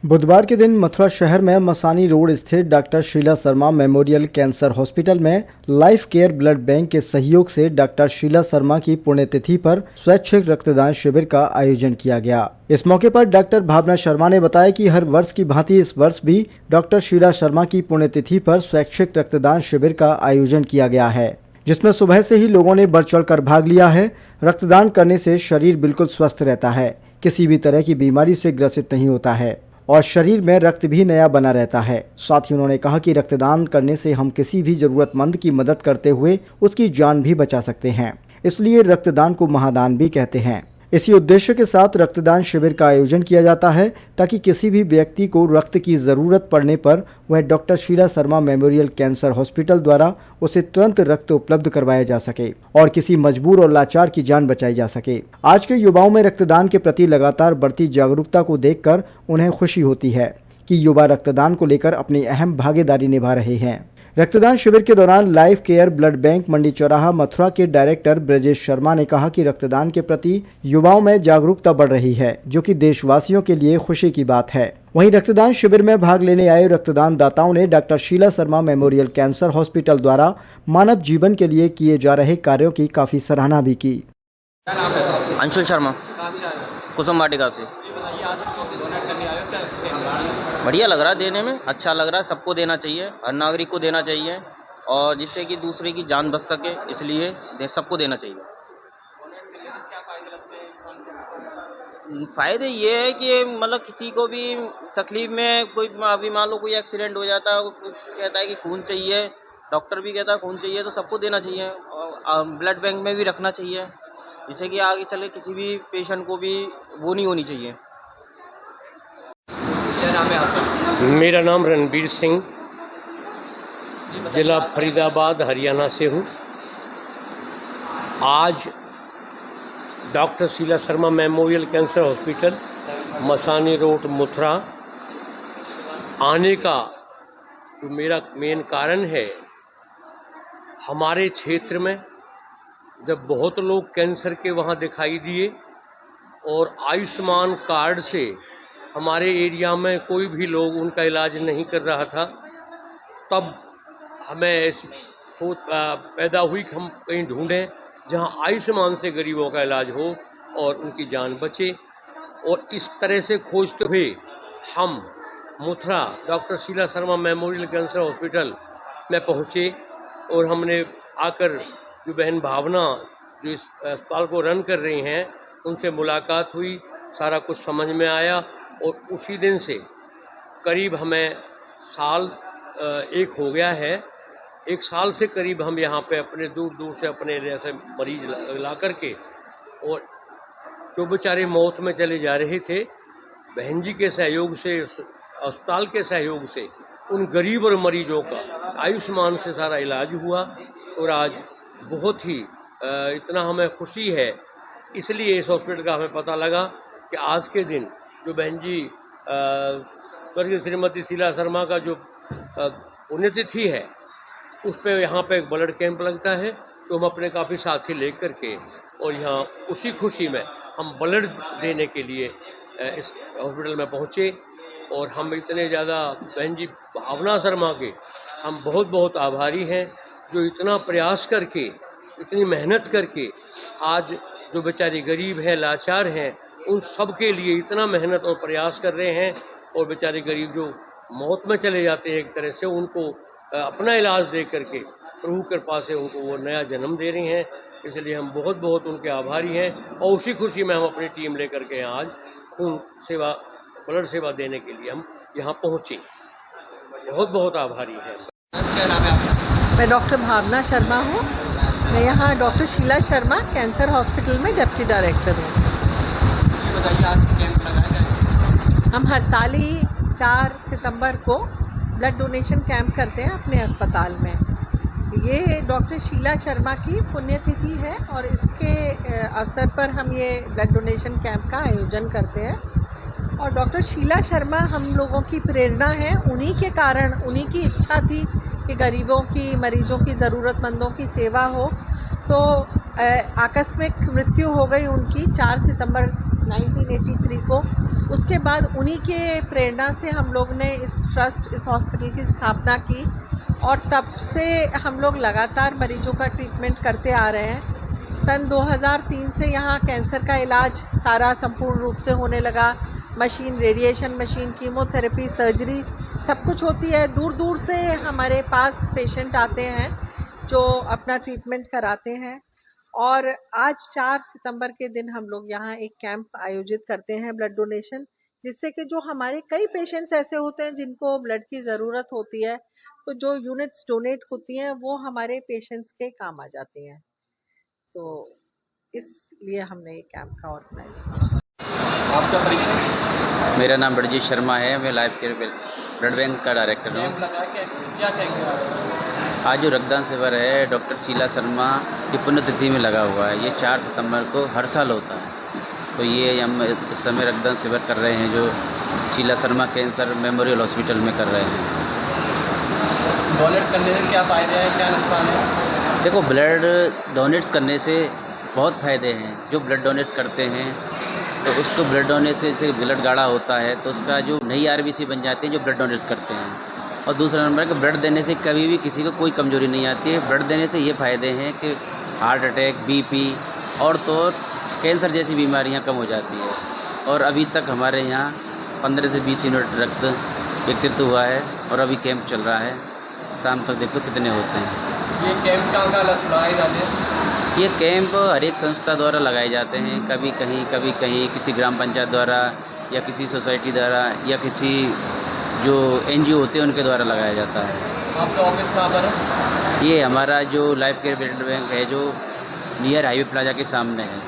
बुधवार के दिन मथुरा शहर में मसानी रोड स्थित doctor Sheela Sharma memorial cancer hospital में लाइफ केयर ब्लड बैंक के सहयोग से डॉक्टर शीला शर्मा की पुण्यतिथि पर स्वैच्छिक रक्तदान शिविर का आयोजन किया गया। इस मौके पर डॉक्टर भावना शर्मा ने बताया कि हर वर्ष की भांति इस वर्ष भी डॉक्टर शीला शर्मा की पुण्यतिथि पर स्वैच्छिक रक्तदान शिविर का आयोजन किया गया है, जिसमें सुबह से ही लोगों ने बढ़ चढ़कर भाग लिया है। रक्तदान करने से शरीर बिल्कुल स्वस्थ रहता है, किसी भी तरह की बीमारी से ग्रसित नहीं होता है और शरीर में रक्त भी नया बना रहता है। साथ ही उन्होंने कहा कि रक्तदान करने से हम किसी भी जरूरतमंद की मदद करते हुए उसकी जान भी बचा सकते हैं, इसलिए रक्तदान को महादान भी कहते हैं। इसी उद्देश्य के साथ रक्तदान शिविर का आयोजन किया जाता है ताकि किसी भी व्यक्ति को रक्त की जरूरत पड़ने पर वह doctor Sheela Sharma memorial cancer hospital द्वारा उसे तुरंत रक्त उपलब्ध करवाया जा सके और किसी मजबूर और लाचार की जान बचाई जा सके। आज के युवाओं में रक्तदान के प्रति लगातार बढ़ती जागरूकता को देखकर उन्हें खुशी होती है कि युवा रक्तदान को लेकर अपनी अहम भागीदारी निभा रहे हैं। रक्तदान शिविर के दौरान लाइफ केयर ब्लड बैंक मंडी चौराहा मथुरा के डायरेक्टर ब्रजेश शर्मा ने कहा कि रक्तदान के प्रति युवाओं में जागरूकता बढ़ रही है, जो कि देशवासियों के लिए खुशी की बात है। वहीं रक्तदान शिविर में भाग लेने आए रक्तदान दाताओं ने doctor Sheela Sharma memorial cancer hospital द्वारा मानव जीवन के लिए किए जा रहे कार्यों की काफी सराहना भी की। अंशुल शर्मा, कुसुम वाटिका से। बढ़िया लग रहा है, देने में अच्छा लग रहा है। सबको देना चाहिए, हर नागरिक को देना चाहिए और जिससे कि दूसरे की जान बच सके, इसलिए सबको देना चाहिए। फ़ायदे ये है कि मतलब किसी को भी तकलीफ में कोई अभी मान लो कोई एक्सीडेंट हो जाता है, कहता है कि खून चाहिए, डॉक्टर भी कहता है खून चाहिए, तो सबको देना चाहिए और ब्लड बैंक में भी रखना चाहिए, जिससे कि आगे चले किसी भी पेशेंट को भी वो नहीं होनी चाहिए। मेरा नाम रणबीर सिंह, जिला फरीदाबाद हरियाणा से हूँ। आज doctor Sheela Sharma memorial cancer hospital Masani road Mathura आने का जो मेरा मेन कारण है, हमारे क्षेत्र में जब बहुत लोग कैंसर के वहाँ दिखाई दिए और आयुष्मान कार्ड से हमारे एरिया में कोई भी लोग उनका इलाज नहीं कर रहा था, तब हमें ऐसी सोच पैदा हुई कि हम कहीं ढूंढें जहां आयुष्मान से गरीबों का इलाज हो और उनकी जान बचे। और इस तरह से खोजते हुए हम Mathura doctor Sheela Sharma memorial cancer hospital में पहुँचे और हमने आकर जो बहन भावना जो इस अस्पताल को रन कर रही हैं उनसे मुलाकात हुई, सारा कुछ समझ में आया और उसी दिन से करीब हमें साल एक हो गया है। एक साल से करीब हम यहाँ पे अपने दूर दूर से अपने जैसे मरीज ला करके, और जो बेचारे मौत में चले जा रहे थे, बहन जी के सहयोग से, अस्पताल के सहयोग से उन गरीब और मरीजों का आयुष्मान से सारा इलाज हुआ। और आज बहुत ही इतना हमें खुशी है, इसलिए इस हॉस्पिटल का हमें पता लगा कि आज के दिन जो बहन जी स्वर्गीय श्रीमती शीला शर्मा का जो पुण्यतिथि है, उस पे यहाँ पे एक ब्लड कैंप लगता है, तो हम अपने काफ़ी साथी लेकर के और यहाँ उसी खुशी में हम ब्लड देने के लिए इस हॉस्पिटल में पहुँचे। और हम इतने ज़्यादा बहन जी भावना शर्मा के हम बहुत बहुत आभारी हैं, जो इतना प्रयास करके, इतनी मेहनत करके आज जो बेचारे गरीब हैं, लाचार हैं, उन सब के लिए इतना मेहनत और प्रयास कर रहे हैं। और बेचारे गरीब जो मौत में चले जाते हैं, एक तरह से उनको अपना इलाज दे करके प्रभु कृपा से उनको वो नया जन्म दे रही हैं, इसलिए हम बहुत बहुत उनके आभारी हैं। और उसी खुशी में हम अपनी टीम लेकर के आज खून सेवा, ब्लड सेवा देने के लिए हम यहाँ पहुँचे। बहुत बहुत आभारी हैं। मैं डॉक्टर भावना शर्मा हूँ। मैं यहाँ doctor Sheela Sharma cancer hospital में डिप्टी डायरेक्टर हूँ। हम हर साल ही 4 सितंबर को ब्लड डोनेशन कैंप करते हैं अपने अस्पताल में। ये डॉक्टर शीला शर्मा की पुण्यतिथि है और इसके अवसर पर हम ये ब्लड डोनेशन कैंप का आयोजन करते हैं। और डॉक्टर शीला शर्मा हम लोगों की प्रेरणा है, उन्हीं के कारण, उन्हीं की इच्छा थी कि गरीबों की, मरीजों की, ज़रूरतमंदों की सेवा हो। तो आकस्मिक मृत्यु हो गई उनकी 4 सितंबर 1983 को। उसके बाद उन्हीं के प्रेरणा से हम लोग ने इस ट्रस्ट, इस हॉस्पिटल की स्थापना की और तब से हम लोग लगातार मरीजों का ट्रीटमेंट करते आ रहे हैं। सन 2003 से यहाँ कैंसर का इलाज सारा संपूर्ण रूप से होने लगा। Machine, radiation machine, chemotherapy, surgery सब कुछ होती है। दूर दूर से हमारे पास पेशेंट आते हैं जो अपना ट्रीटमेंट कराते हैं। और आज 4 सितंबर के दिन हम लोग यहाँ एक कैंप आयोजित करते हैं ब्लड डोनेशन, जिससे कि जो हमारे कई पेशेंट्स ऐसे होते हैं जिनको ब्लड की ज़रूरत होती है, तो जो यूनिट्स डोनेट होती हैं वो हमारे पेशेंट्स के काम आ जाती हैं। तो इसलिए हमने ये कैंप का ऑर्गेनाइज किया। आपका परिचय? मेरा नाम ब्रजेश शर्मा है। मैं लाइफ केयर ब्लड बैंक का डायरेक्टर हूँ। कैंप लगा क्या कहेंगे आज? आज जो रक्तदान शिविर है डॉक्टर शीला शर्मा की पुण्यतिथि में लगा हुआ है। ये 4 सितंबर को हर साल होता है। तो ये हम इस समय रक्तदान शिविर कर रहे हैं जो Sheela Sharma cancer memorial hospital में कर रहे हैं। डोनेट करने से क्या फ़ायदे हैं, क्या नुकसान है? देखो, ब्लड डोनेट्स करने से बहुत फ़ायदे हैं। जो ब्लड डोनेट्स करते हैं तो उसको ब्लड डोनेट से ब्लड गाढ़ा होता है तो उसका जो नई आरबीसी बन जाती है जो ब्लड डोनेट्स करते हैं। और दूसरा नंबर है कि ब्लड देने से कभी भी किसी को कोई कमजोरी नहीं आती है। ब्लड देने से ये फ़ायदे हैं कि हार्ट अटैक, बीपी और तो कैंसर जैसी बीमारियां कम हो जाती है। और अभी तक हमारे यहाँ 15 से 20 यूनिट रक्त एकत्रित हुआ है और अभी कैंप चल रहा है। शाम तक देखो कितने होते हैं। ये कैंप कहाँ लगाए जाते हैं? ये कैंप हर एक संस्था द्वारा लगाए जाते हैं। कभी कहीं किसी ग्राम पंचायत द्वारा या किसी सोसाइटी द्वारा या किसी जो NGO होते हैं उनके द्वारा लगाया जाता है। आपका ऑफिस कहाँ पर है? ये हमारा जो लाइफ केयर ब्लड बैंक है जो नियर हाईवे प्लाजा के सामने है।